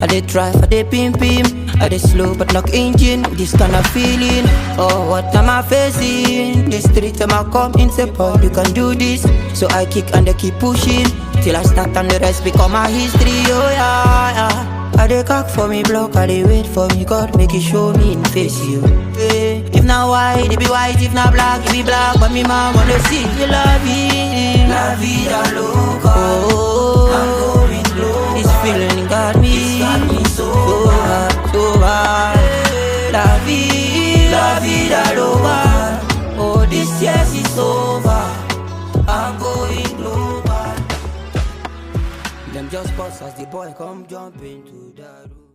I dey drive, I dey pim, I dey slow but knock engine. This kind of feeling, oh what am I facing? The street am I come in, say Paul you can do this. So I kick and they keep pushing till I start and the rest become my history. Oh yeah. I dey cock for me block, I dey wait for me God make it show me in face you. If not white, it be white. If not black, it be black. But me mom wanna see you la vida loca. Oh, I'm going low. This feeling got me so hard, so hard. La vida loca. Oh, this year is over. I'm going global. Them just bust as the boy come jump into the room.